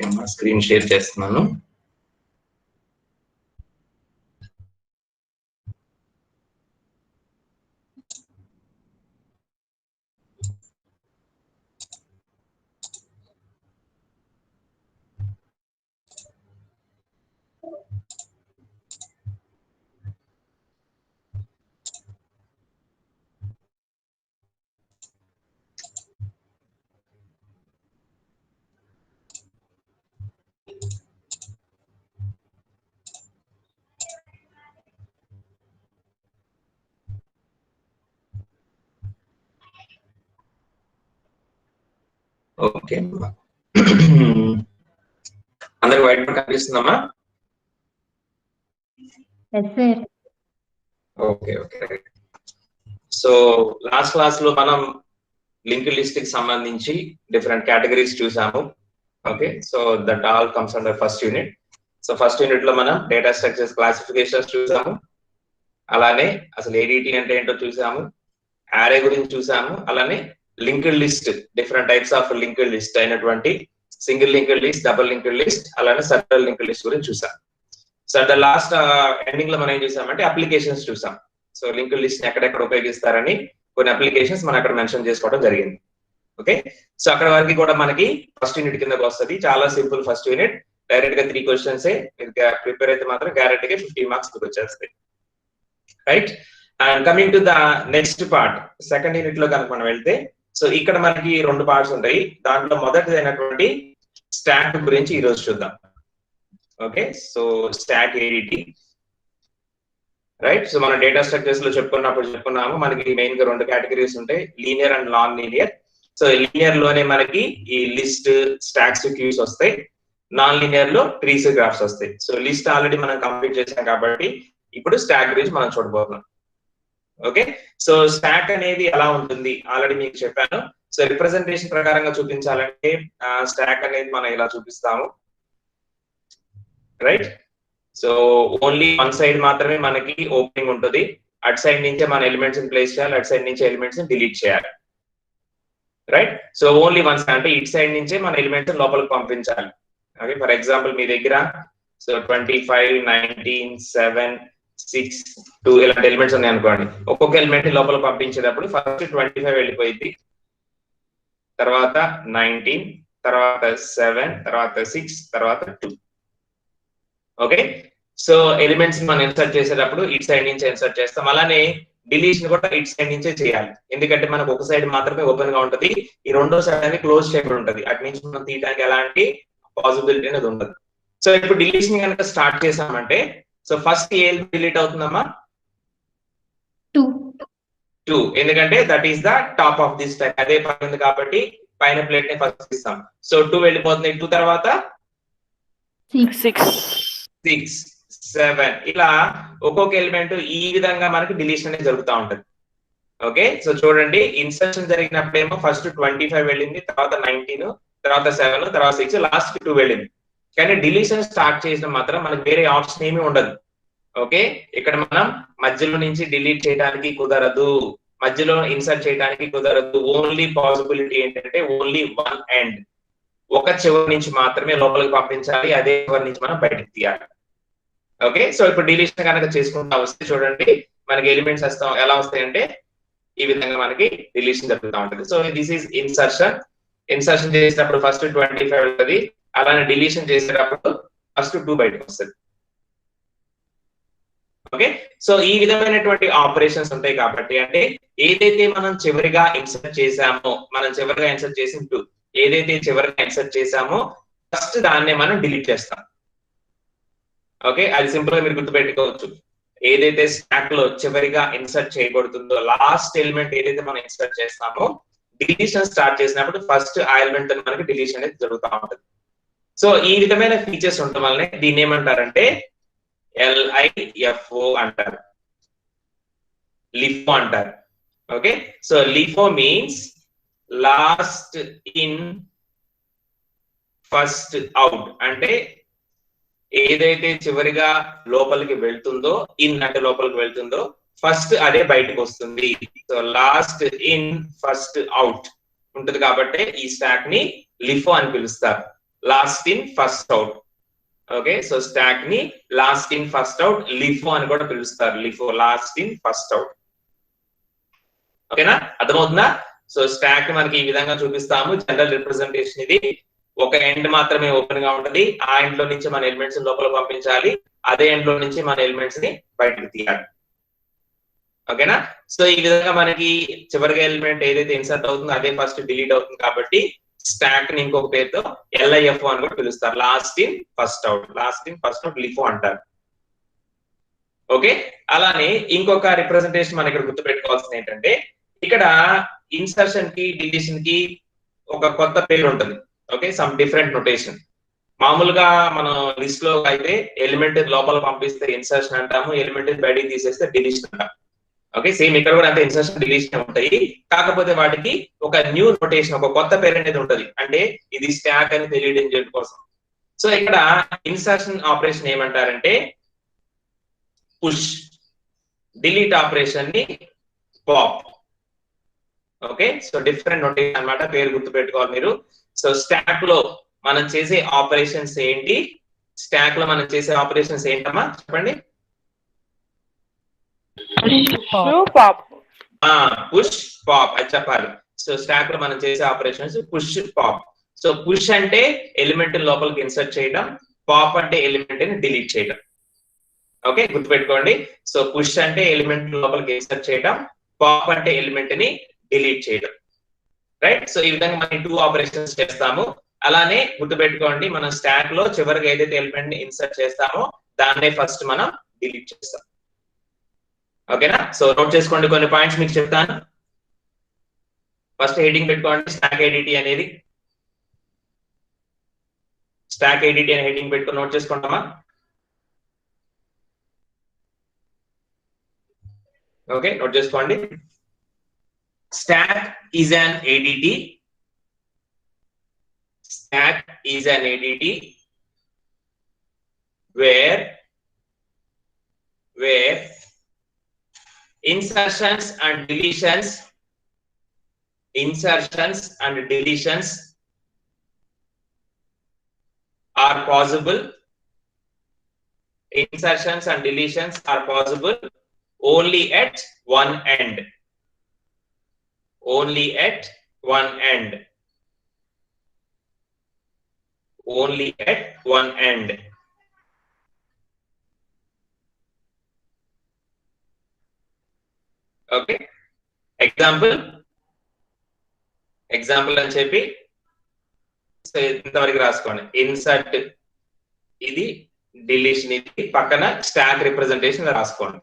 Okay అమ్మా, screen share చేస్తున్నాను. Okay అమ్మా, అందరికి వైట్ బోర్డ్ కనిపిస్తుందమ్మా? Okay okay. So last class లో మనం లింక్ లిస్ట్ కి సంబంధించి డిఫరెంట్ కేటగిరీస్ చూసాము. Okay, so that all comes under first unit. So first unit లో మనం డేటా స్ట్రక్చర్స్ క్లాసిఫికేషన్స్ చూసాము, అలానే అసలు ఏడిటి అంటే ఏంటో చూసాము, యారే గురించి చూసాము, అలానే linked list, different types of linked list అయినటువంటి single linked list, double linked list, అలానే సర్కిల్ లింక్డ్ లిస్ట్ గురించి చూసాం. So at the last ending లో మనం ఏం చూసామంటే అప్లికేషన్స్ చూసాం. సో లింక్డ్ లిస్ట్ ని ఎక్కడెక్కడ ఉపయోగిస్తారని కొన్ని అప్లికేషన్స్ మనం అక్కడ మెన్షన్ చేసుకోవడం జరిగింది. ఓకే, సో అక్కడ వరకు కూడా మనకి ఫస్ట్ యూనిట్ కిందకి వస్తుంది. చాలా సింపుల్ ఫస్ట్ యూనిట్, డైరెక్ట్ గా 3 క్వశ్చన్స్ మీరు ప్రిపేర్ అయితే మాత్రం గ్యారెంటీగా 50 మార్క్స్ వచ్చేస్తాయి. Right, and coming to the next part, second unit లో కనుక మనం వెళ్తే, సో ఇక్కడ మనకి 2 పార్ట్స్ ఉంటాయి. దాంట్లో మొదటిదైనటువంటి స్టాక్ గురించి ఈ రోజు చూద్దాం. Okay, so stock ADT. Right, so మన డేటా స్ట్రక్చర్స్ లో చెప్పుకున్నాము మనకి మెయిన్ గా 2 కేటగిరీస్ ఉంటాయి, linear and non linear. So linear లోనే మనకి ఈ లిస్ట్, స్టాక్స్, క్యూస్ వస్తాయి. నాన్ లీనియర్ లో ట్రీస్, గ్రాఫ్స్ వస్తాయి. సో లిస్ట్ ఆల్రెడీ మనం కంప్లీట్ చేసాం కాబట్టి ఇప్పుడు స్టాక్ గురించి మనం చూడబోతున్నాం. ఓకే, సో స్టాక్ అనేది ఎలా ఉంటుంది ఆల్రెడీ మీకు చెప్పాను. సో రిప్రజెంటేషన్ ప్రకారంగా చూపించాలంటే స్టాక్ అనేది మనం ఇలా చూపిస్తాము. Right, so only one side మాత్రమే మనకి ఓపెనింగ్ ఉంటుంది. అటు సైడ్ నుంచే మన ఎలిమెంట్స్ ప్లేస్ చేయాలి, అటు సైడ్ నుంచి ఎలిమెంట్స్ డిలీట్ చేయాలి. Right, so only one side, అంటే ఇటు సైడ్ నుంచే మన ఎలిమెంట్స్ లోపలికి పంపించాలి. ఓకే, ఫర్ ఎగ్జాంపుల్ మీ దగ్గర సో 25, 19, 7, 6, 2 ఇలాంటి ఎలిమెంట్స్ ఉన్నాయి అనుకోండి. ఒక్కొక్క ఎలిమెంట్ లోపల పంపించేటప్పుడు ఫస్ట్ 25 వెళ్ళిపోయింది, తర్వాత 19, తర్వాత 7, తర్వాత 6, తర్వాత 2. ఓకే, సో ఎలిమెంట్స్ మనం ఇన్సర్ట్ చేసేటప్పుడు ఇటు సైడ్ నుంచి ఇన్సర్ట్ చేస్తాం. అలానే డిలీషన్ కూడా ఇటు సైడ్ నుంచే చేయాలి, ఎందుకంటే మనకు ఒక సైడ్ మాత్రమే ఓపెన్ గా ఉంటుంది, ఈ రెండో సైడ్ అనేది క్లోజ్ చేయబడి ఉంటుంది. అటు నుంచి మనం తీయడానికి ఎలాంటి పాసిబిలిటీ అనేది ఉండదు. సో ఇప్పుడు డిలీషన్ కనుక స్టార్ట్ చేసామంటే, సో ఫస్ట్ ఏ డిలీట్ అవుతుందమ్మా? 2, ఎందుకంటే that is the top of this stock, అదే పైన కాబట్టి పైన ప్లేట్ ని ఫస్ట్ ఇస్తాం. సో 2 వెళ్ళిపోతుంది. 2 తర్వాత 6, 7 ఇలా ఒక్కొక్క ఎలిమెంట్ ఈ విధంగా మనకి డిలీషన్ అనేది జరుగుతూ ఉంటది. ఓకే, సో చూడండి, ఇన్సర్షన్ జరిగినప్పుడేమో ఫస్ట్ 25 వెళ్ళింది, తర్వాత 19, తర్వాత 7, తర్వాత 6, లాస్ట్ 2 వెళ్ళింది. కానీ డిలీషన్ స్టార్ట్ చేసిన మాత్రం మనకు వేరే ఆప్షన్ ఏమీ ఉండదు. ఓకే, ఇక్కడ మనం మధ్యలో నుంచి డిలీట్ చేయడానికి కుదరదు, మధ్యలో ఇన్సర్ట్ చేయడానికి కుదరదు. ఓన్లీ పాసిబిలిటీ ఏంటంటే ఓన్లీ వన్ ఎండ్, ఒక చివరి నుంచి మాత్రమే లోపలికి పంపించాలి, అదే చివరి నుంచి మనం బయటకు తీయాలి. ఓకే, సో ఇప్పుడు డిలీషన్ కనుక చేసుకుంటా వస్తే చూడండి మనకి ఎలిమెంట్స్ వస్తాం ఎలా వస్తాయంటే ఈ విధంగా మనకి డిలీషన్ జరుగుతూ ఉంటుంది. So this is insertion. Insertion చేసేటప్పుడు ఫస్ట్ 25 ఉంటుంది, అలానే డిలీషన్ చేసేటప్పుడు ఫస్ట్ 2 బయటకు వస్తుంది. ఓకే, సో ఈ విధమైనటువంటి ఆపరేషన్స్ ఉంటాయి కాబట్టి, అంటే ఏదైతే మనం చివరిగా ఇన్సర్ట్ చేసామో, మనం చివరిగా ఇన్సర్ట్ చేసిన 2 ఏదైతే చివరిగా ఇన్సర్ట్ చేసామో ఫస్ట్ దాన్నే మనం డిలీట్ చేస్తాం. ఓకే, అది సింపుల్ గా మీరు గుర్తుపెట్టుకోవచ్చు. ఏదైతే స్టాక్ లో చివరిగా ఇన్సర్ట్ చేయబడుతుందో, లాస్ట్ ఎలిమెంట్ ఏదైతే మనం ఇన్సర్ట్ చేస్తామో, డిలీషన్ స్టార్ట్ చేసినప్పుడు ఫస్ట్ ఆ ఎలిమెంట్ మనకి డిలీషన్ అనేది జరుగుతూ ఉంటుంది. సో ఈ విధమైన ఫీచర్స్ ఉండటం వల్లనే దీన్ని ఏమంటారంటే LIFO అంటారు, లిఫో అంటారు. Okay, so LIFO means last in first out, అంటే ఏదైతే చివరిగా లోపలికి వెళ్తుందో, ఇన్ అంటే లోపలికి వెళ్తుందో, ఫస్ట్ అదే బయటకు వస్తుంది. So last in first out ఉంటుంది కాబట్టి ఈ స్టాక్ ని లిఫో అని పిలుస్తారు. Last in first out. Okay, so stack ని last in first out, LIFO అని కూడా పిలుస్తారు. LIFO, last in first out. ఓకేనా, అర్థమవుతుందా? సో స్టాక్ మనకి ఈ విధంగా చూపిస్తాము. జనరల్ రిప్రజెంటేషన్ ఇది. ఒక ఎండ్ మాత్రమే ఓపెన్ గా ఉంటది. ఆ ఎండ్ లో నుంచి మన ఎలిమెంట్స్ లోపల పంపించాలి, అదే ఎండ్ లో నుంచి మన ఎలిమెంట్స్ ని బయటకు తీయాలి. ఓకేనా, సో ఈ విధంగా మనకి చివరిగా ఎలిమెంట్ ఏదైతే ఇన్సర్ట్ అవుతుందో అదే ఫస్ట్ డిలీట్ అవుతుంది. కాబట్టి స్టాక్ ని ఇంకొక పేరుతో LIFO అని కూడా పిలుస్తారు. Last in first out, last in first out LIFO అంటారు. ఓకే, అలానే ఇంకొక రిప్రజెంటేషన్ మనం ఇక్కడ గుర్తుపెట్టుకోవాల్సింది ఏంటంటే, ఇక్కడ ఇన్సర్షన్ కి డిలీషన్ కి ఒక కొత్త పేరు ఉంటుంది. Okay, some different notation. మామూలుగా మనం లిస్ట్ లో అయితే ఎలిమెంట్ లోపల పంపిస్తే ఇన్సర్షన్ అంటాము, ఎలిమెంట్ బయటికి తీసేస్తే డిలీషన్ అంటాము. ఓకే, సేమ్ ఇక్కడ కూడా అంతే, ఇన్సర్షన్ డిలీషన్ ఉంటాయి. కాకపోతే వాటికి ఒక న్యూ నొటేషన్, ఒక కొత్త పేరు అనేది ఉంటుంది. అంటే ఇది స్టాక్ అని తెలియడం కోసం. సో ఇక్కడ ఇన్సర్షన్ ఆపరేషన్ ఏమంటారంటే పుష్, డిలీట్ ఆపరేషన్ ని pop. Okay, so different notation అన్నమాట, పేరు గుర్తు పెట్టుకోవాలి మీరు. సో స్టాక్ లో మనం చేసే ఆపరేషన్స్ ఏంటి? స్టాక్ లో మనం చేసే ఆపరేషన్స్ ఏంటమ్మా చెప్పండి? పుష్ పాప్ అది చెప్పాలి. సో స్టాక్ లో మనం చేసే operations push pop. So push అంటే ఎలిమెంట్ లోపలికి ఇన్సర్ట్ చేయడం, పాప్ అంటే ఎలిమెంట్ ని డిలీట్ చేయడం. ఓకే, గుర్తుపెట్టుకోండి. సో పుష్ అంటే ఎలిమెంట్ లోపలికి ఇన్సర్ట్ చేయడం, పాప్ అంటే ఎలిమెంట్ ని డిలీట్ చేయడం. రైట్, సో ఈ విధంగా మనం 2 ఆపరేషన్స్ చేస్తాము. అలానే గుర్తుపెట్టుకోండి, మనం స్టాక్ లో చివరిగా ఏదైతే ఎలిమెంట్ ని ఇన్సర్ట్ చేస్తామో దాన్నే ఫస్ట్ మనం డిలీట్ చేస్తాం. ఓకేనా, సో నోట్ చేసుకోండి, కొన్ని పాయింట్స్ మీకు చెప్తాను. ఫస్ట్ హెడింగ్ పెట్టుకోండి, స్టాక్ ఐడిటి అనేది. స్టాక్ ఐడిటి అనే హెడింగ్ పెట్టుకొని నోట్ చేసుకుంటామా? ఓకే, నోట్ చేసుకోండి. Stock is an ADT. Stack is an ADT where insertions and deletions are possible. Insertions and deletions are possible only at one end. Only at one end. Only at one end. Okay, example అని చెప్పి so ఇంతవరకు రాసుకోండి. Insert ఇది, deletion ఇది, పక్కన stock representation రాసుకోండి.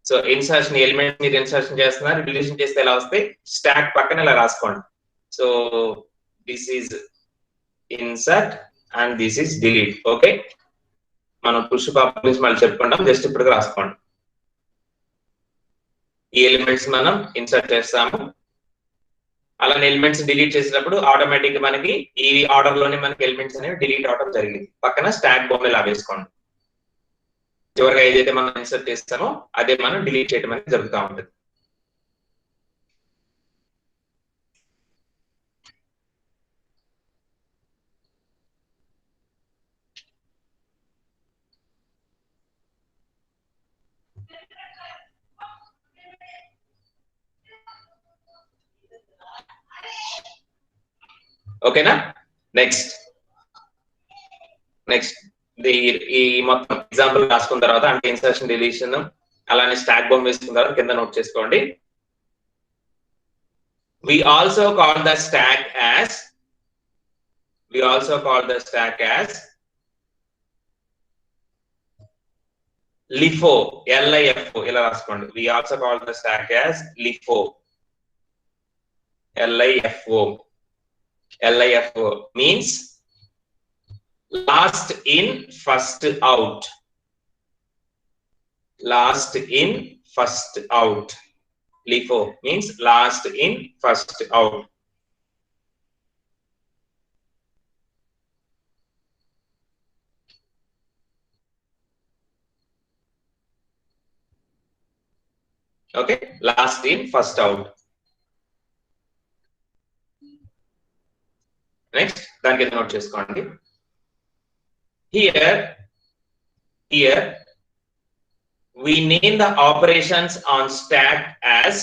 So insertion element మీరు insertion చేస్తున్నారు, డిలీషన్ చేస్తే ఎలా వస్తాయి, స్టాక్ పక్కన ఇలా రాసుకోండి. So this is insert and this is delete. Okay, మనం పుష్ పాప్ గురించి మళ్ళీ చెప్పుకుంటాం, జస్ట్ ఇప్పుడు రాసుకోండి. ఈ ఎలిమెంట్స్ మనం ఇన్సర్ట్ చేస్తాము, అలానే ఎలిమెంట్స్ డిలీట్ చేసినప్పుడు ఆటోమేటిక్ గా మనకి ఈ ఆర్డర్ లోనే మనకి ఎలిమెంట్స్ అనేవి డిలీట్ అవడం జరిగింది. పక్కన స్టాక్ బొమ్మ ఇలా వేసుకోండి. చివరిగా ఏదైతే మనం ఇన్సర్ట్ చేస్తామో అదే మనం డిలీట్ చేయడం అనేది జరుగుతూ ఉంటుంది. ఓకేనా, నెక్స్ట్ ఈ మొత్తం ఎగ్జాంపుల్ రాసుకున్న తర్వాత, అంటే ఇన్సర్షన్ డిలీషన్ అలానే స్టాక్ బొమ్మ వేసుకున్న తర్వాత కింద నోట్ చేసుకోండి. we also call the stack as LIFO. LIFO ఇలా రాసుకోండి. we also call the stack as LIFO. LIFO means last in first out. Last in first out. LIFO means last in first out. Okay, last in first out. Next, దానికి note చేసుకోండి. Here we name the operations on stack as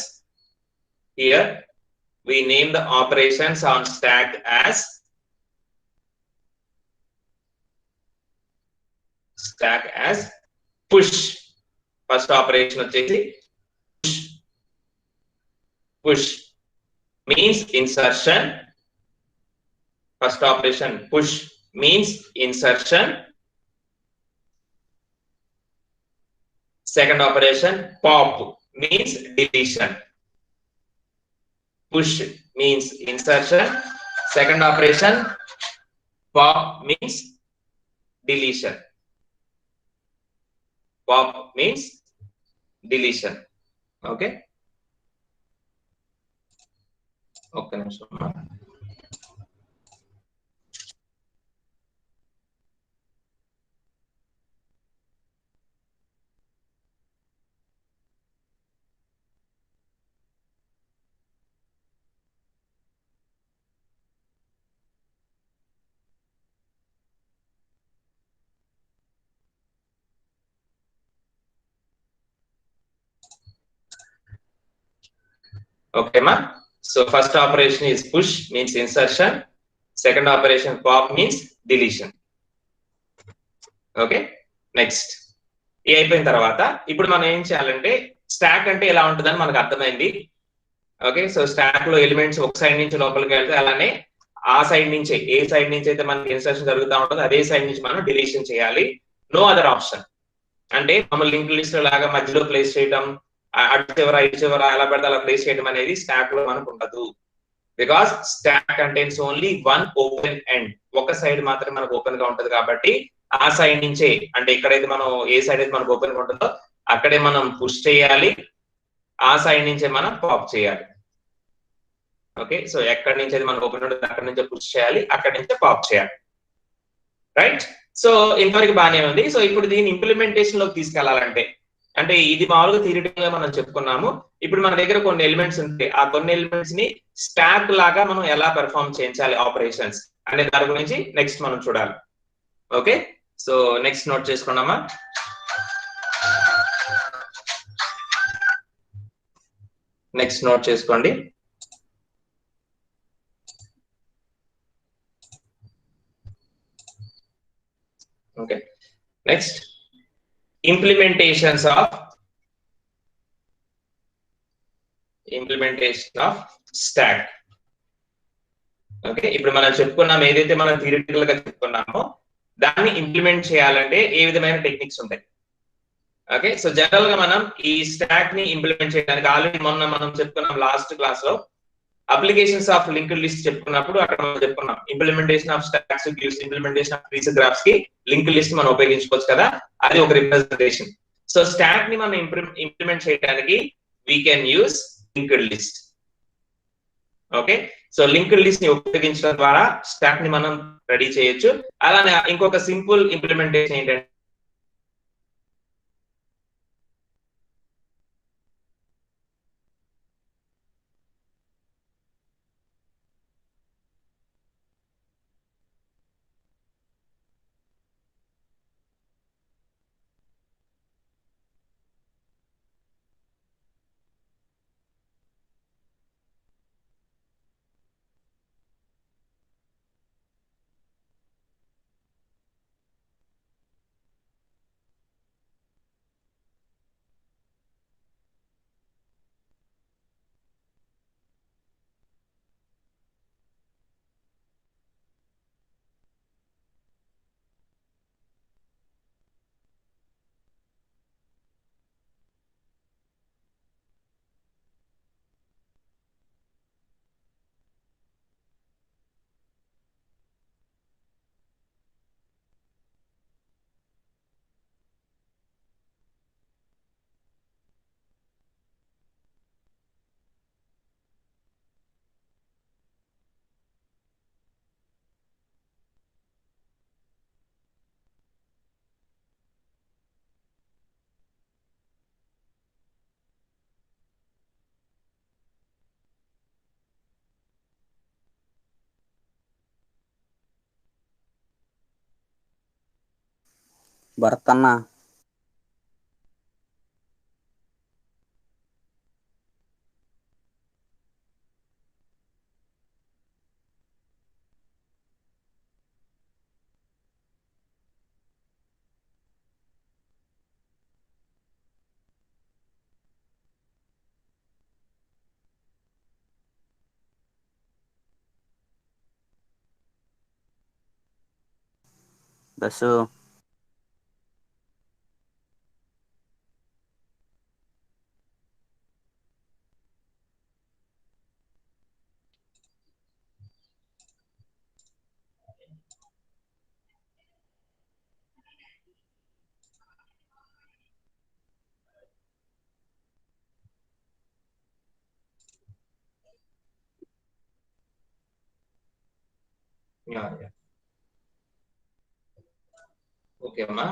push. First operation వచ్చేసి push means insertion. First operation push means insertion. Second operation pop means deletion. Push means insertion. Second operation pop means deletion. Pop means deletion. Okay. Okay. Okay, ma. So first operation is push means insertion. Second operation pop means deletion. Okay. Next. ఈ అయిపోయిన తర్వాత ఇప్పుడు మనం ఏం చేయాలంటే stock అంటే ఎలా ఉంటుందని మనకు అర్థమైంది. ఓకే, సో స్టాక్ లో ఎలిమెంట్స్ ఒక సైడ్ నుంచి లోపలికి వెళ్తే అలానే ఆ సైడ్ నుంచి ఏ సైడ్ నుంచి అయితే మనకి ఇన్సర్షన్ జరుగుతూ ఉంటుందో అదే సైడ్ నుంచి మనం డిలీషన్ చేయాలి. No other option. అంటే మమ్మల్ని లింక్ లిస్ట్ లాగా మధ్యలో ప్లేస్ చేయడం, అటు చివర ఇటు చివర ఎలా పడితే అలా ప్లేస్ చేయడం అనేది స్టాక్ లో మనకు ఉండదు. Because stock contains only one open end. ఒక సైడ్ మాత్రమే మనకు ఓపెన్ గా ఉంటది కాబట్టి ఆ సైడ్ నుంచే, అంటే ఎక్కడైతే మనం ఏ సైడ్ అయితే మనకు ఓపెన్ గా ఉంటుందో అక్కడే మనం పుష్ చేయాలి, ఆ సైడ్ నుంచే మనం పాప్ చేయాలి. ఓకే, సో ఎక్కడి నుంచి అయితే మనకు ఓపెన్ ఉంటుంది అక్కడి నుంచే పుష్ చేయాలి, అక్కడి నుంచే పాప్ చేయాలి. రైట్. సో ఇంతవరకు బాగానే ఉంది. సో ఇప్పుడు దీన్ని ఇంప్లిమెంటేషన్ లోకి తీసుకెళ్లాలంటే, అంటే ఇది మామూలుగా థియరిటికల్ గా మనం చెప్పుకున్నాము. ఇప్పుడు మన దగ్గర కొన్ని ఎలిమెంట్స్ ఉంటాయి, ఆ కొన్ని ఎలిమెంట్స్ ని స్టాక్ లాగా మనం ఎలా పెర్ఫార్మ్ చేయించాలి ఆపరేషన్స్ అనే దాని గురించి నెక్స్ట్ మనం చూడాలి. ఓకే, సో నెక్స్ట్ నోట్ చేసుకున్నామా. నెక్స్ట్ నోట్ చేసుకోండి. Okay, next implementations of stack. Okay, ఇప్పుడు మనం చెప్పుకున్నాం, ఏదైతే మనం థియరిటికల్ గా చెప్పుకున్నామో దాన్ని ఇంప్లిమెంట్ చేయాలంటే ఏ విధమైన టెక్నిక్స్ ఉంటాయి. ఓకే, సో జనరల్ గా మనం ఈ స్టాక్ ని ఇంప్లిమెంట్ చేయడానికి ఆల్రెడీ మొన్న మనం చెప్పుకున్నాం లాస్ట్ క్లాస్ లో అప్లికేషన్స్ ఆఫ్ లింక్డ్ లిస్ట్ చెప్పుకున్నప్పుడు అక్కడ మనం చెప్పుకున్నాం implementation of stocks gives implementation of trees graphs కి లింక్డ్ లిస్ట్ మనం ఉపయోగించుకోవచ్చు కదా, అది ఒక రిప్రజెంటేషన్. సో స్టాక్ ని మనం ఇంప్లిమెంట్ చేయడానికి we can use linked list. Okay, so linked list ని ఉపయోగించడం ద్వారా స్టాక్ ని మనం రెడీ చేయొచ్చు. అలానే ఇంకొక సింపుల్ ఇంప్లిమెంటేషన్ ఏంటంటే భరత్ అన్న. బస్సు. ఓకే అమ్మా,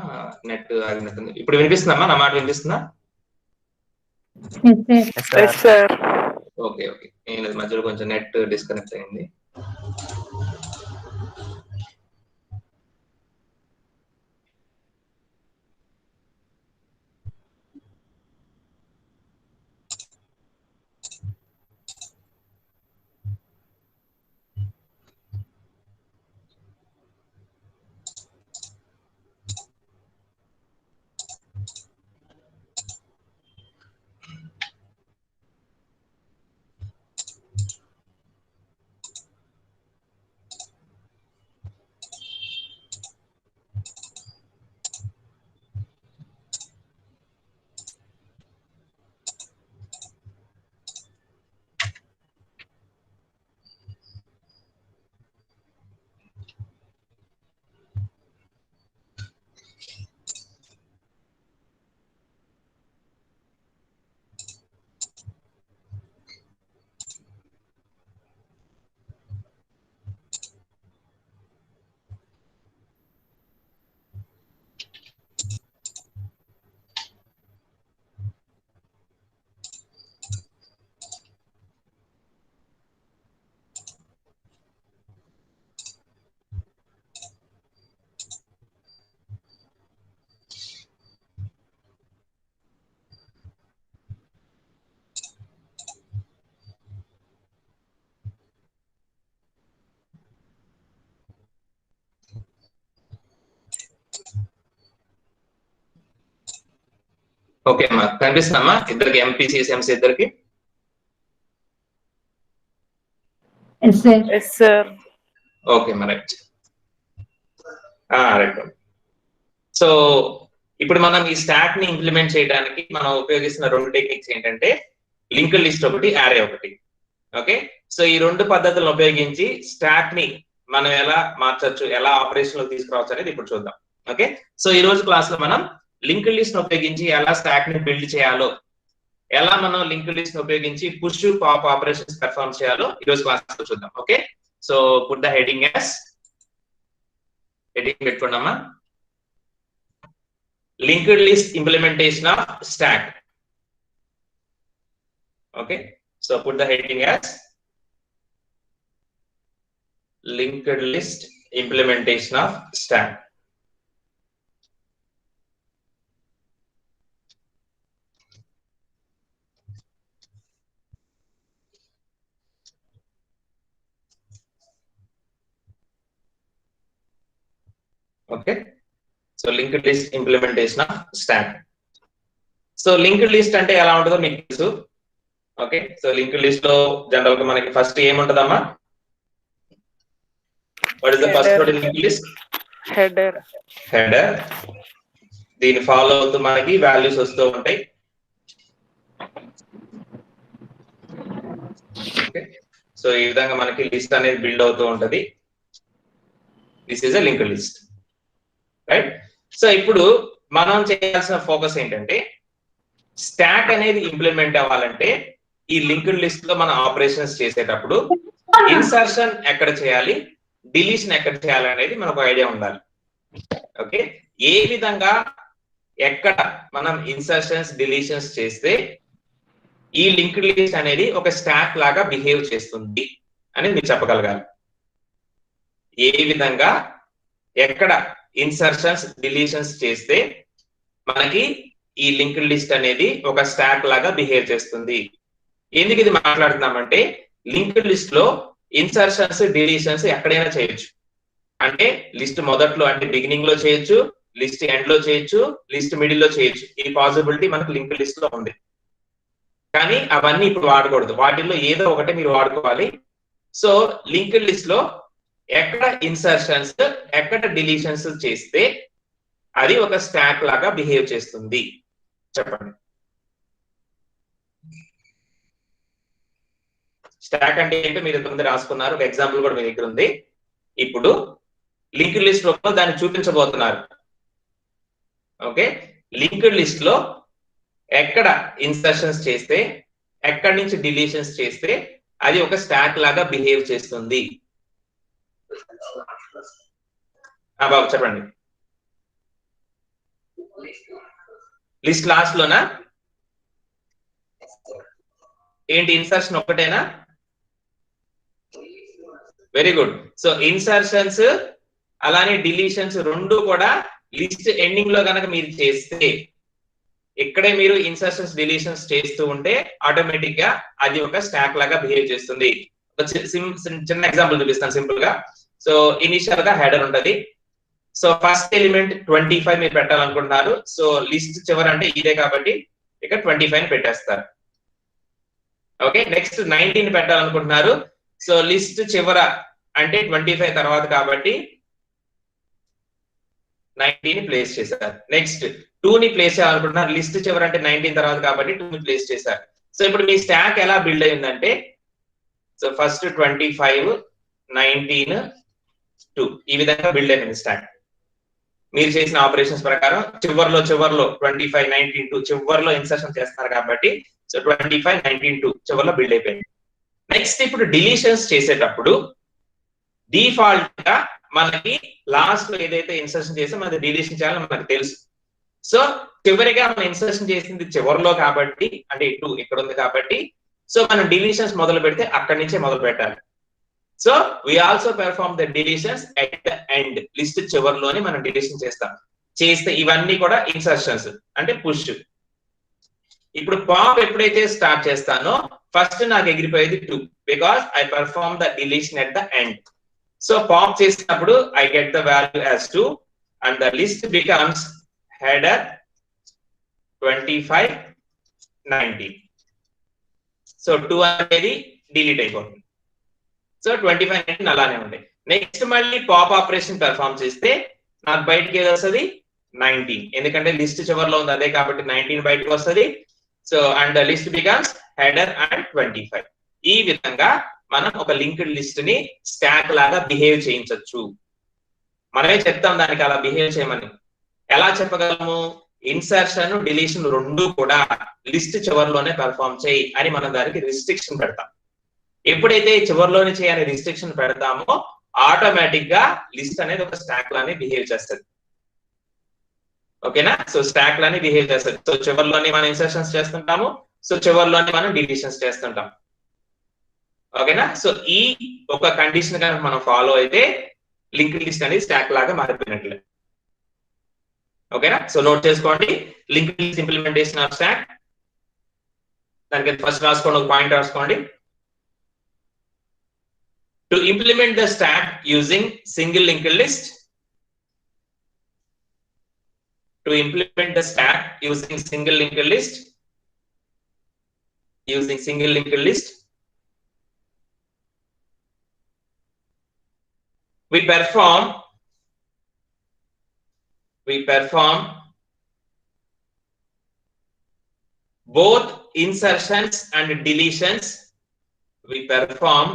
నెట్ ఆగినట్టుంది. ఇప్పుడు వినిపిస్తుందమ్మా, నా మాట వినిపిస్తుందా? ఓకే ఓకే, ఏం లేదు, మధ్యలో కొంచెం నెట్ డిస్కనెక్ట్ అయింది. ఓకే అమ్మా, కనిపిస్తుందమ్మా ఇద్దరికి, ఎంపీసీఎస్ ఎంసీ ఇద్దరికి? ఓకే అమ్మా, రైట్ రైట్. సో ఇప్పుడు మనం ఈ స్టాక్ ని ఇంప్లిమెంట్ చేయడానికి మనం ఉపయోగిస్తున్న రెండు టెక్నిక్స్ ఏంటంటే లింక్డ్ లిస్ట్ ఒకటి, యారే ఒకటి. ఓకే, సో ఈ రెండు పద్ధతులను ఉపయోగించి స్టాక్ ని మనం ఎలా మార్చొచ్చు, ఎలా ఆపరేషన్ లో తీసుకురావచ్చు అనేది ఇప్పుడు చూద్దాం. ఓకే, సో ఈ రోజు క్లాస్ లో మనం లింక్డ్ లిస్ట్ ను ఉపయోగించి ఎలా స్టాక్ ని బిల్డ్ చేయాలో, ఎలా మనం లింక్డ్ లిస్ట్ ను ఉపయోగించి పుష్ పాప్ ఆపరేషన్స్ పెర్ఫార్మ్ చేయాలో ఈ రోజు క్లాస్ లో చూద్దాం. Okay, so put the heading as, heading పెట్టుకోండమ్మా, linked list implementation of stack. Okay, so put the heading as linked list implementation of stack. Okay, so linked list implementation of stack. So linked list అంటే ఎలా ఉంటుందో మీకు తెలుసు. Okay, so linked list లో general గా మనకి first ఏముంటదమ్మా? What is the first node in linked list? Header. దీన్ని ఫాలో అవుతూ మనకి వాల్యూస్ వస్తూ ఉంటాయి. ఓకే, సో ఈ విధంగా మనకి లిస్ట్ అనేది బిల్డ్ అవుతూ ఉంటది. This is a linked list, right? So ఇప్పుడు మనం చేయాల్సిన ఫోకస్ ఏంటంటే స్టాక్ అనేది ఇంప్లిమెంట్ అవ్వాలంటే ఈ లింక్డ్ లిస్ట్ లో మన ఆపరేషన్స్ చేసేటప్పుడు ఇన్సర్షన్ ఎక్కడ చేయాలి, డిలీషన్ ఎక్కడ చేయాలి అనేది మనకు ఐడియా ఉండాలి. ఓకే, ఏ విధంగా ఎక్కడ మనం ఇన్సర్షన్స్ డిలీషన్స్ చేస్తే ఈ లింక్డ్ లిస్ట్ అనేది ఒక స్టాక్ లాగా బిహేవ్ చేస్తుంది అని మీరు చెప్పగలగాలి. ఏ విధంగా ఎక్కడ ఇన్సర్షన్స్ డిలీషన్స్ చేస్తే మనకి ఈ లింక్డ్ లిస్ట్ అనేది ఒక స్టాక్ లాగా బిహేవ్ చేస్తుంది. ఎందుకు ఇది మాట్లాడుతున్నామంటే లింక్డ్ లిస్ట్ లో ఇన్సర్షన్స్ డిలీషన్స్ ఎక్కడైనా చేయొచ్చు. అంటే లిస్ట్ మొదట్లో అంటే బిగినింగ్ లో చేయొచ్చు, లిస్ట్ ఎండ్ లో చేయొచ్చు, లిస్ట్ మిడిల్ లో చేయొచ్చు. ఈ పాసిబిలిటీ మనకు లింక్డ్ లిస్ట్ లో ఉంది. కానీ అవన్నీ ఇప్పుడు వాడకూడదు. వాటిల్లో ఏదో ఒకటి మీరు వాడుకోవాలి. సో లింక్డ్ లిస్ట్ లో ఎక్కడ ఇన్సర్షన్స్ ఎక్కడ డిలీషన్స్ చేస్తే అది ఒక స్టాక్ లాగా బిహేవ్ చేస్తుంది చెప్పండి. స్టాక్ అంటే ఏంటో మీరు ఇంతకుముందు రాసుకున్నారు. ఒక ఎగ్జాంపుల్ కూడా మీ దగ్గర ఉంది. ఇప్పుడు లింక్డ్ లిస్ట్ లో దాన్ని చూపించబోతున్నారు. ఓకే, లింక్డ్ లిస్ట్ లో ఎక్కడ ఇన్సర్షన్స్ చేస్తే ఎక్కడి నుంచి డిలీషన్స్ చేస్తే అది ఒక స్టాక్ లాగా బిహేవ్ చేస్తుంది. బాబు చెప్పండి. లిస్ట్ లాస్ట్ లోనా ఏంటి ఇన్సర్షన్ ఒక్కటేనా? Very good. సో ఇన్సర్షన్స్ అలానే డిలీషన్స్ రెండు కూడా లిస్ట్ ఎండింగ్ లో కనుక మీరు చేస్తే ఇక్కడే మీరు ఇన్సర్షన్స్ డిలీషన్స్ చేస్తూ ఉంటే ఆటోమేటిక్ గా అది ఒక స్టాక్ లాగా బిహేవ్ చేస్తుంది. చిన్న ఎగ్జాంపుల్ చూపిస్తాను సింపుల్ గా. సో ఇనిషియల్ గా హెడర్ ఉంటది. సో ఫస్ట్ ఎలిమెంట్ 25 మీరు పెట్టాలనుకుంటున్నారు. సో లిస్ట్ చివర అంటే ఇదే కాబట్టి ఇక్కడ 25 పెట్టేస్తారు. Okay, next 19 పెట్టాలనుకుంటున్నారు. సో లిస్ట్ చివర అంటే 25 తర్వాత కాబట్టి 19 ప్లేస్ చేశారు. నెక్స్ట్ 2 ని ప్లేస్ చేయాలనుకుంటున్నారు. లిస్ట్ చివర అంటే 19 తర్వాత కాబట్టి 2 ని ప్లేస్ చేశారు. సో ఇప్పుడు మీ స్టాక్ ఎలా బిల్డ్ అయిందంటే సో ఫస్ట్ 25 19 2 ఈ విధంగా బిల్డ్ అయిపోయింది స్టాక్. మీరు చేసిన ఆపరేషన్స్ ప్రకారం చివర్లో 25 19 2 చివర్లో ఇన్సర్షన్ చేస్తున్నారు కాబట్టి సో 25 19 2 చివర్లో బిల్డ్ అయిపోయింది. నెక్స్ట్ ఇప్పుడు డిలీషన్స్ చేసేటప్పుడు డిఫాల్ట్ గా మనకి లాస్ట్ లో ఏదైతే ఇన్సర్షన్ చేస్తే మనకి డిలీషన్ చేయాలని మనకు తెలుసు. సో చివరిగా మనం ఇన్సర్షన్ చేసింది చివరిలో కాబట్టి అంటే 2 ఇక్కడ ఉంది కాబట్టి సో మనం డిలీషన్స్ మొదలు పెడితే అక్కడి నుంచే మొదలు పెట్టాలి. So we also perform the deletions at the end. List చివరిలోనే మనం డిలీషన్ చేస్తే ఇవన్నీ కూడా ఇన్సర్షన్స్ అంటే పుష్. ఇప్పుడు పాప్ ఎప్పుడైతే స్టార్ట్ చేస్తానో ఫస్ట్ నాకు ఎగిరిపోయేది 2 because I perform the deletion at the end. So pop చేసినప్పుడు I get the value as 2 and the list becomes header 25 19. So 2 అనేది డిలీట్ అయిపోతుంది. సో 25 19 అలానే ఉంటాయి. నెక్స్ట్ మళ్ళీ పాప్ ఆపరేషన్ పెర్ఫార్మ్ చేస్తే నాకు బయటకి ఏది వస్తుంది 19. ఎందుకంటే లిస్ట్ చివరిలో ఉంది అదే కాబట్టి 19 బయటకు వస్తుంది. So and list becomes header and 25. ఈ విధంగా మనం ఒక లింక్డ్ లిస్ట్ ని స్టాక్ లాగా బిహేవ్ చేయించవచ్చు. మనమే చెప్తాం దానికి అలా బిహేవ్ చేయమని. ఎలా చెప్పగలము? ఇన్సర్షన్ డిలీషన్ రెండు కూడా లిస్ట్ చివరిలోనే పెర్ఫార్మ్ చేయి అని మనం దానికి రిస్ట్రిక్షన్ పెడతాం. ఎప్పుడైతే చివరిలోనే చేయని రిస్ట్రిక్షన్ పెడతామో ఆటోమేటిక్ గా లిస్ట్ అనేది ఒక స్టాక్ లానే బిహేవ్ చేస్తుంది. ఓకేనా? సో స్టాక్ లానే బిహేవ్ చేస్తుంది. సో చివరిలోనే మనం ఇన్సర్షన్స్ చేస్తుంటాము. సో చివరిలోనే మనం డిలీషన్స్ చేస్తుంటాం. ఓకేనా? సో ఈ ఒక కండిషన్ కనుక మనం ఫాలో అయితే లింక్డ్ లిస్ట్ అనేది స్టాక్ లాగా మారిపోయినట్లే. ఓకేనా? సో నోట్ చేసుకోండి linked list implementation of stock. దానికి ఫస్ట్ రాసుకోండి, ఒక పాయింట్ రాసుకోండి. To implement the stack using single linked list, to implement the stack using single linked list, we perform both insertions and deletions. We perform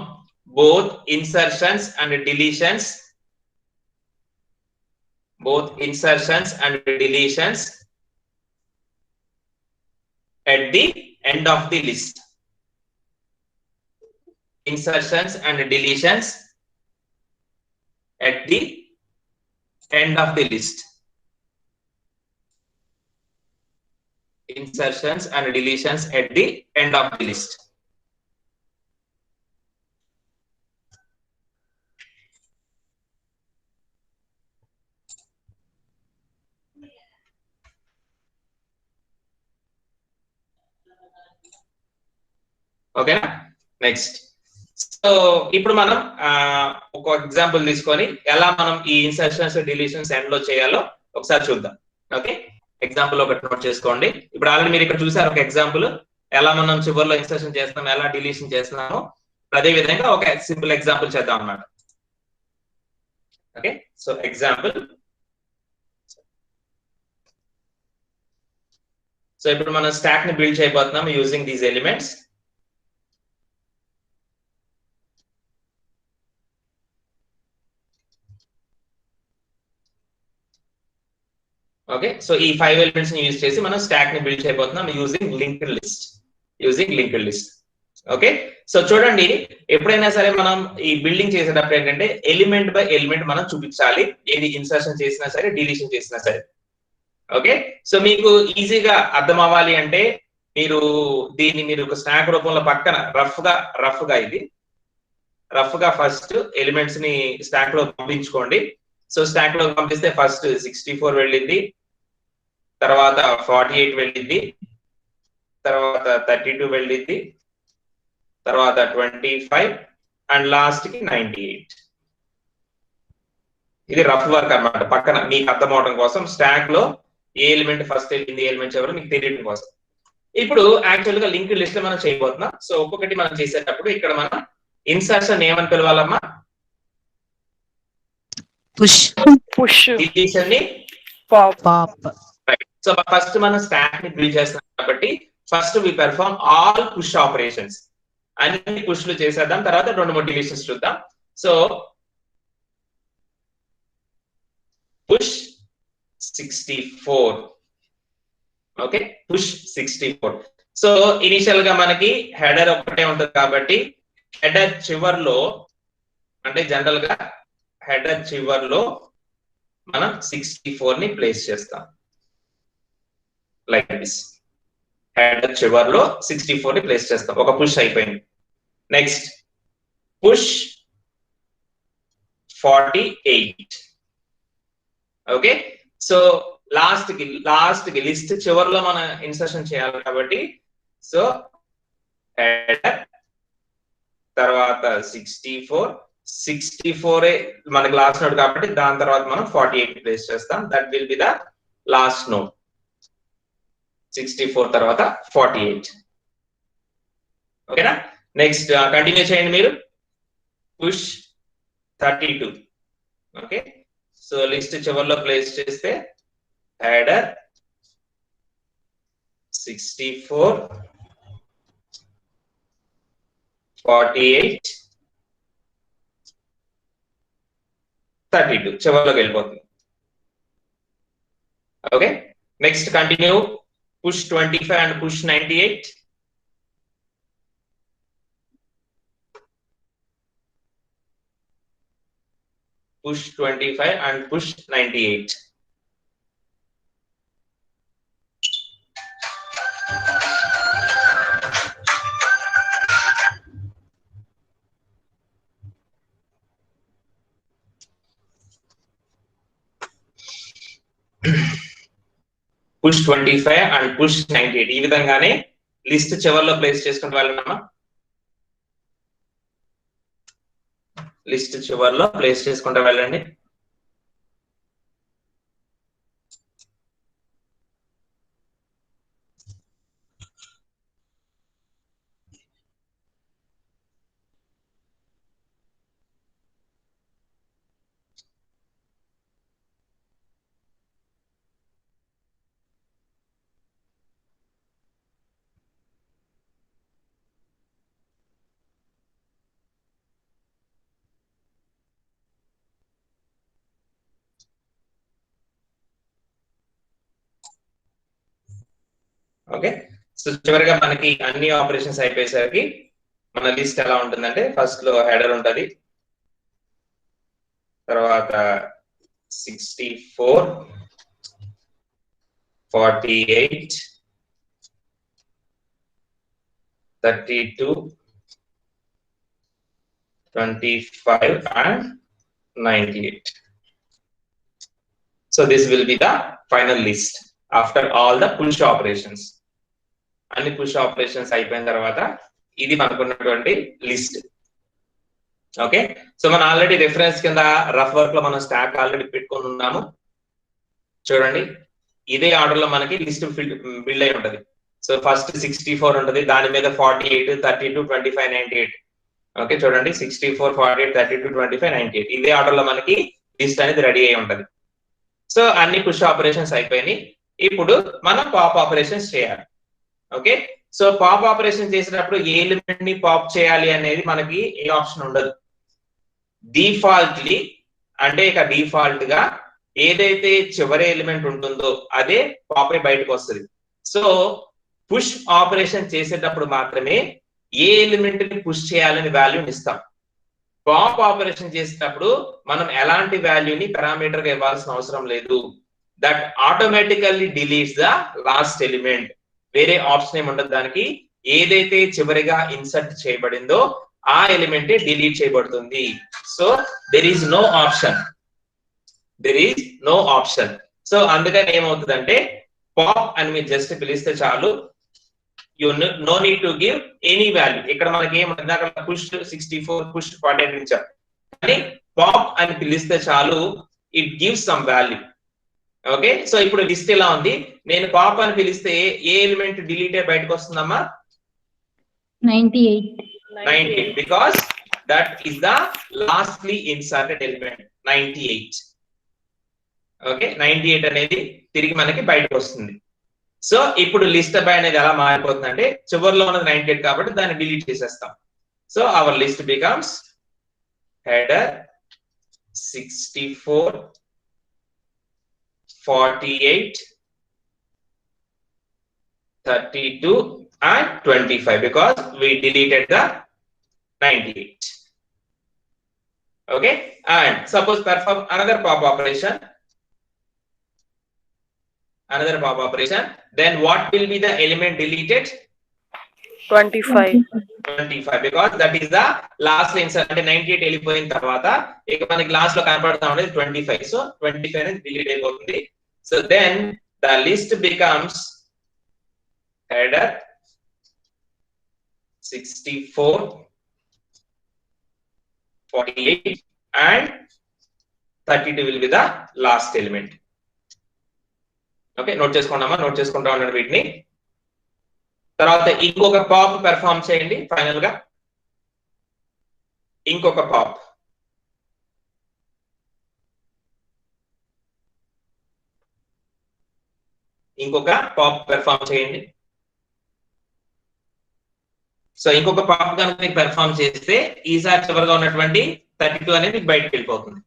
both insertions and deletions at the end of the list. Insertions and deletions at the end of the list. Insertions and deletions at the end of the list. ఓకేనా. Next, so ఇప్పుడు మనం ఒక example తీసుకొని ఎలా మనం ఈ insertions deletions end లో చేయాలో ఒకసారి చూద్దాం. ఓకే, ఎగ్జాంపుల్ ఒకటి నోట్ చేసుకోండి. ఇప్పుడు ఆల్రెడీ మీరు ఇక్కడ చూసారు ఒక ఎగ్జాంపుల్, ఎలా మనం చివరిలో ఇన్సర్షన్ చేస్తున్నాం, ఎలా డిలీషన్ చేస్తున్నామో అదే విధంగా ఒక సింపుల్ ఎగ్జాంపుల్ చేద్దాం అన్నమాట. Okay, so example. సో ఇప్పుడు మనం స్టాక్ ని బిల్డ్ చేయబోతున్నాం using these elements. Okay, so ఈ 5 ఎలిమెంట్స్ ని యూజ్ చేసి మనం స్టాక్ ని బిల్డ్ చేయబోతున్నాం using linked list. Okay, so చూడండి, ఎప్పుడైనా సరే మనం ఈ బిల్డింగ్ చేసేటప్పుడు ఏంటంటే ఎలిమెంట్ బై ఎలిమెంట్ మనం చూపించాలి, ఏది ఇన్సర్షన్ చేసినా సరే డిలీషన్ చేసినా సరే. ఓకే, సో మీకు ఈజీగా అర్థం అవ్వాలి అంటే దీన్ని మీరు ఒక స్నాక్ రూపంలో పక్కన రఫ్ గా ఫస్ట్ ఎలిమెంట్స్ ని స్టాక్ లో పంపించుకోండి. సో స్టాక్ లో పంపిస్తే ఫస్ట్ 64 వెళ్ళింది, తర్వాత 48 వెళ్ళింది, తర్వాత 32 వెళ్ళింది, తర్వాత 25 అండ్ లాస్ట్ కి 98. ఇది రఫ్ వర్క్ అన్నమాట, పక్కన మీకు అర్థం అవడం కోసం స్టాక్ లో ఏ ఎలిమెంట్ ఫస్ట్ వెళ్ళింది, ఏ ఎలిమెంట్ ఎవరు మీకు తెలియడం కోసం. ఇప్పుడు యాక్చువల్ గా లింక్డ్ లిస్ట్ లో మనం చేయబోతున్నాం. సో ఒక్కొక్కటి మనం చేసేటప్పుడు ఇక్కడ మనం ఇన్సర్షన్ ఏమని పిలవాలమ్మా? పుష్. డిలీషన్ ని పాప్. సో ఫస్ట్ మనం స్టాక్ ని బిల్డ్ చేస్తున్నాం కాబట్టి ఫస్ట్ వి పెర్ఫార్మ్ ఆల్ పుష్ ఆపరేషన్స్. అన్ని పుష్లు చేసేద్దాం, తర్వాత 2-3 డిలీషన్స్ చూద్దాం. So push 64. Okay, push 64. So initial గా మనకి హెడర్ ఒకటే ఉంటుంది కాబట్టి హెడర్ చివర్లో, అంటే జనరల్ గా హెడర్ చివర్లో మనం 64 ని ప్లేస్ చేస్తాం లైక్ దిస్. హెడర్ చివర్లో 64 ని ప్లేస్ చేస్తాం. ఒక పుష్ అయిపోయింది. Next push 48. Okay, so last కి లిస్ట్ చివర్లో మనం ఇన్సర్షన్ చేయాలి కాబట్టి సో హెడర్ తర్వాత 64 మనకి లాస్ట్ నోడ్ కాబట్టి దాని తర్వాత మనం 48 ప్లేస్ చేస్తాం. That will be the last node. 64 తర్వాత 48. ఓకేనా. నెక్స్ట్ కంటిన్యూ చేయండి మీరు. పుష్ 32. ఓకే, సో లిస్ట్ చివర్లో ప్లేస్ చేస్తే హెడర్ 64 48 32 చివర్లోకి వెళ్ళిపోతుంది. Okay, next continue. Push 25 and push 98. Push 25 and push 98. Push 25 and push 98. ఈ విధంగానే లిస్ట్ చివర్లో ప్లేస్ చేసుకుంటూ వెళ్ళామా? లిస్ట్ చివర్లో ప్లేస్ చేసుకుంటూ వెళ్ళండి. ఓకే, సో చివరిగా మనకి అన్ని ఆపరేషన్స్ అయిపోయేసరికి మన లిస్ట్ ఎలా ఉంటుందంటే ఫస్ట్ లో హెడర్ ఉంటది, తర్వాత 64 48 32 25 and 98. So this will be the final list after all the push operations. అన్ని పుష్ ఆపరేషన్స్ అయిపోయిన తర్వాత ఇది మనకున్నటువంటి లిస్ట్. ఓకే, సో మనం ఆల్రెడీ రిఫరెన్స్ కింద రఫ్ వర్క్ లో మనం స్టాక్ ఆల్రెడీ పెట్టుకొని ఉన్నాము. చూడండి, ఇదే ఆర్డర్ లో మనకి లిస్ట్ బిల్డ్ అయి ఉంటది. సో ఫస్ట్ 64 ఉంటుంది, దాని మీద 48, 32, 25, 98. ఓకే, చూడండి 64, 48, 32, 25, 98 ఇదే ఆర్డర్ లో మనకి లిస్ట్ అనేది రెడీ అయి ఉంటది. సో అన్ని పుష్ ఆపరేషన్స్ అయిపోయినాయి. ఇప్పుడు మనం పాప్ ఆపరేషన్స్ చేయాలి. ఓకే, సో పాప్ ఆపరేషన్ చేసేటప్పుడు ఏ ఎలిమెంట్ ని పాప్ చేయాలి అనేది మనకి ఏ ఆప్షన్ ఉండదు. డిఫాల్ట్లీ అంటే ఇక డిఫాల్ట్ గా ఏదైతే చివరి ఎలిమెంట్ ఉంటుందో అదే పాప్ అయి బయటకు వస్తుంది. సో పుష్ ఆపరేషన్ చేసేటప్పుడు మాత్రమే ఏ ఎలిమెంట్ ని పుష్ చేయాలని వాల్యూని ఇస్తాం. పాప్ ఆపరేషన్ చేసేటప్పుడు మనం ఎలాంటి వాల్యూని పారామీటర్ గా ఇవ్వాల్సిన అవసరం లేదు. That automatically deletes the last element. వేరే ఆప్షన్ ఏమి ఉండదు దానికి. ఏదైతే చివరిగా ఇన్సర్ట్ చేయబడిందో ఆ ఎలిమెంట్ డిలీట్ చేయబడుతుంది. So there is no option, so అందుకని ఏమవుతుందంటే పాప్ అని మీరు జస్ట్ పిలిస్తే చాలు, you no need to give any value. ఇక్కడ మనకి ఏముంటుంది, అక్కడ పుష్ 64, పుష్ 48 ఇచ్చాం, కానీ పాప్ అని పిలిస్తే చాలు, it gives some value. Okay, so ఇప్పుడు లిస్ట్ ఎలా ఉంది, నేను పాప్ అని పిలిస్తే ఏ ఎలిమెంట్ డిలీట్ అయ్యి బయటకు వస్తుందమ్మా? 98, because that is the lastly inserted element 98. Okay, 98 అనేది తిరిగి మనకి బయటకు వస్తుంది. సో ఇప్పుడు లిస్ట్ బై అనేది ఎలా మారిపోతుంది అంటే, చివరిలో ఉన్నది 98 కాబట్టి దాన్ని డిలీట్ చేసేస్తాం. So our list becomes header 64, 48, 32 and 25 because we deleted the 98. Okay, and suppose perform another pop operation, then what will be the element deleted? 25 because that is the last insert. అంటే 98 వెళ్ళిపోయిన తర్వాత ఇక మనకి last లో కనపడతా ఉండేది 25. So 25 అనేది delete అయిపోతుంది. So then the list becomes header 64, 48 and 32 will be the last element. Okay, note చేసుకుంటా ఉండండి వీటిని. తర్వాత ఇంకొక పాప్ పెర్ఫార్మ్ చేయండి. ఫైనల్ గా ఇంకొక పాప్, పెర్ఫార్మ్ చేయండి. సో ఇంకొక పాప్ కనుక మీకు పెర్ఫార్మ్ చేస్తే ఈసారి చివరిగా ఉన్నటువంటి 32 అనేది మీకు బయటకు వెళ్ళిపోతుంది.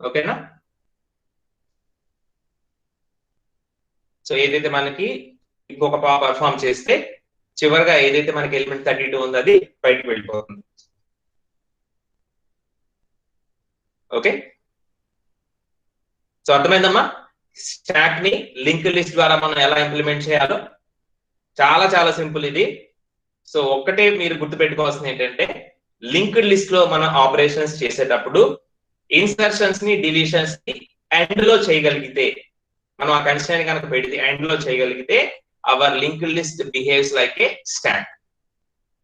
ఓకేనా? సో ఏదైతే మనకి ఇంకొక పాప్ పర్ఫార్మ్ చేస్తే చివరిగా ఏదైతే మనకి ఎలిమెంట్ 32 ఉందో అది బయటకు వెళ్ళిపోతుంది. ఓకే, సో అర్థమైందమ్మా? స్టాక్ ని లింక్ లిస్ట్ ద్వారా మనం ఎలా ఇంప్లిమెంట్ చేయాలో చాలా చాలా సింపుల్ ఇది. సో ఒక్కటే మీరు గుర్తుపెట్టుకోవాల్సింది ఏంటంటే, లింక్డ్ లిస్ట్ లో మనం ఆపరేషన్స్ చేసేటప్పుడు ఇన్సర్షన్స్ ని డిలీషన్స్ ని ఎండ్ లో చేయగలిగితే, మనం ఆ కన్స్ట్రైన్ కనుక పెడితే ఎండ్ లో చేయగలిగితే our linked list behaves like a stack.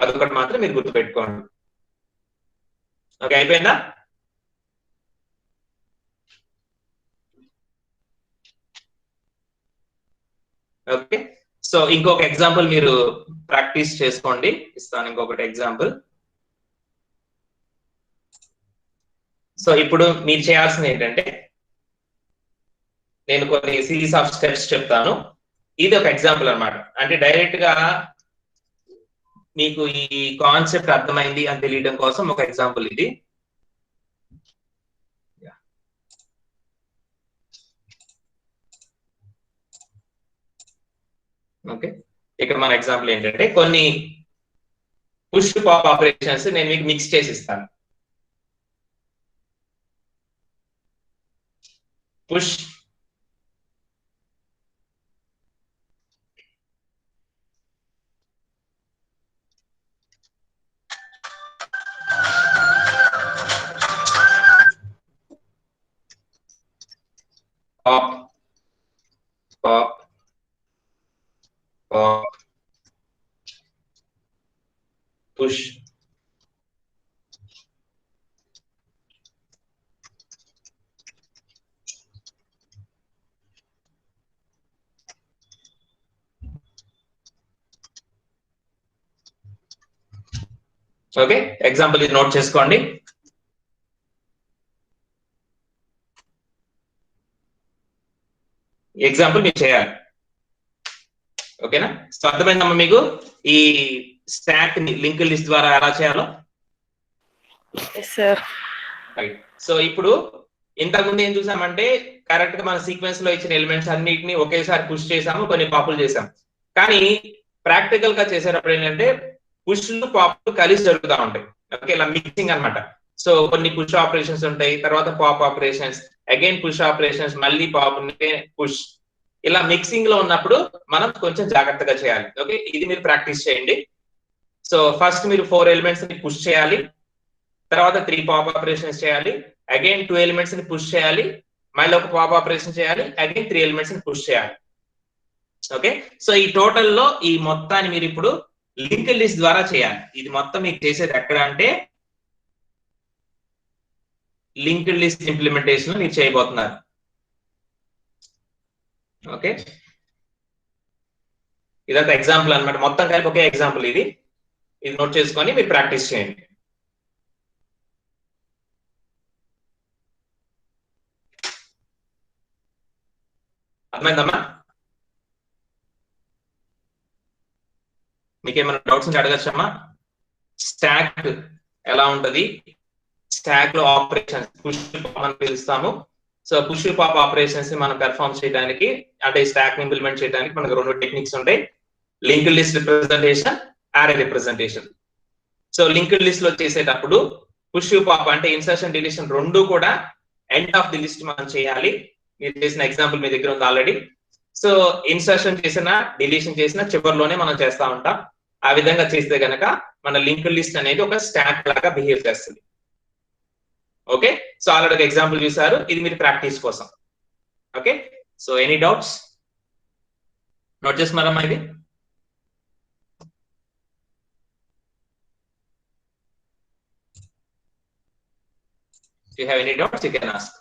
అదొకటి మాత్రం మీరు గుర్తుపెట్టుకోండి. ఓకే, అయిపోయిందా? ఓకే, సో ఇంకొక ఎగ్జాంపుల్ మీరు ప్రాక్టీస్ చేసుకోండి. ఇస్తాను ఇంకొకటి ఎగ్జాంపుల్. సో ఇప్పుడు మీరు చేయాల్సింది ఏంటంటే, నేను కొన్ని సిరీస్ ఆఫ్ స్టెప్స్ చెప్తాను. ఇది ఒక ఎగ్జాంపుల్ అన్నమాట. అంటే డైరెక్ట్ గా మీకు ఈ కాన్సెప్ట్ అర్థమైంది అని తెలియడం కోసం ఒక ఎగ్జాంపుల్ ఇది. ఓకే, ఇక్కడ మన ఎగ్జాంపుల్ ఏంటంటే కొన్ని పుష్ పాప్ ఆపరేషన్స్ నేను మీకు మిక్స్ చేసి ఇస్తాను. Push pop pop pop push okay, example ఇది నోట్ చేసుకోండి. ఎగ్జాంపుల్ మీరు చేయాలి. ఓకేనా? సో అర్థమైందమ్మా మీకు ఈ స్టాక్ ని లింక్ లిస్ట్ ద్వారా ఎలా చేయాలో? రైట్. సో ఇప్పుడు ఇంతకుముందు ఏం చూసామంటే కరెక్ట్ గా మన సీక్వెన్స్ లో ఇచ్చిన ఎలిమెంట్స్ అన్నిటిని ఒకేసారి పుష్ చేసాము, కొన్ని పాపులు చేసాం. కానీ ప్రాక్టికల్ గా చేసేటప్పుడు ఏంటంటే పుష్లు పాపులు కలిసి జరుగుతూ ఉంటాయి. ఓకే, ఇలా మిక్సింగ్ అన్నమాట. సో కొన్ని పుష్ ఆపరేషన్స్ ఉంటాయి, తర్వాత pop operations, again push operations, మళ్ళీ పాప్ పుష్, ఇలా మిక్సింగ్ లో ఉన్నప్పుడు మనం కొంచెం జాగ్రత్తగా చేయాలి. ఓకే, ఇది మీరు ప్రాక్టీస్ చేయండి. సో ఫస్ట్ మీరు 4 ఎలిమెంట్స్ ని పుష్ చేయాలి, తర్వాత 3 పాప్ ఆపరేషన్స్ చేయాలి, అగైన్ 2 ఎలిమెంట్స్ ని పుష్ చేయాలి, మళ్ళీ ఒక పాప్ ఆపరేషన్ చేయాలి, అగైన్ 3 ఎలిమెంట్స్ ని పుష్ చేయాలి. ఓకే, సో ఈ టోటల్ లో ఈ మొత్తాన్ని మీరు ఇప్పుడు లింక్ లిస్ట్ ద్వారా చేయాలి. ఇది మొత్తం మీకు చేసేది ఎక్కడ అంటే లింక్ లిస్ట్ ఇంప్లిమెంటేషన్ మీరు చేయబోతున్నారు. ఓకే, ఇదంతా ఎగ్జాంపుల్ అన్నమాట, మొత్తం కలిపి ఒకే ఎగ్జాంపుల్. ఇది నోట్ చేసుకొని మీరు ప్రాక్టీస్ చేయండి. అర్థమైందమ్మా? మీకు ఏమైనా డౌట్స్ ఉంటే అడగచ్చమ్మా. స్టాక్ ఎలా ఉంటది, స్టాక్ లో ఆపరేషన్స్ పుష్ పాప్ అని పిలుస్తాము. సో పుష్ పాప్ ఆపరేషన్స్ ని మనం పెర్ఫార్మ్ చేయడానికి, అంటే స్టాక్ ని ఇంప్లిమెంట్ చేయడానికి మనకు 2 టెక్నిక్స్ ఉంటాయి. లింక్డ్ లిస్ట్ రిప్రజెంటేషన్, అరే రిప్రజెంటేషన్. సో లింక్డ్ లిస్ట్ లో చేసేటప్పుడు పుష్ పాప్ అంటే ఇన్సర్షన్ డిలీషన్ రెండు కూడా ఎండ్ ఆఫ్ ది లిస్ట్ మనం చేయాలి. మీరు చేసిన ఎగ్జాంపుల్ మీ దగ్గర ఉంది ఆల్రెడీ. సో ఇన్సర్షన్ చేసిన డిలీషన్ చేసిన చివరిలోనే మనం చేస్తా ఉంటాం. ఆ విధంగా చేస్తే గనక మన లింక్డ్ లిస్ట్ అనేది ఒక స్టాక్ లాగా బిహేవ్ చేస్తుంది. ఓకే, సో ఆల్రెడీ ఒక ఎగ్జాంపుల్ చూసారు, ఇది మీరు ప్రాక్టీస్ కోసం. Okay, so any doubts? Note చేసుకున్నారమ్మా ఇది? If you have any doubts, you can ask.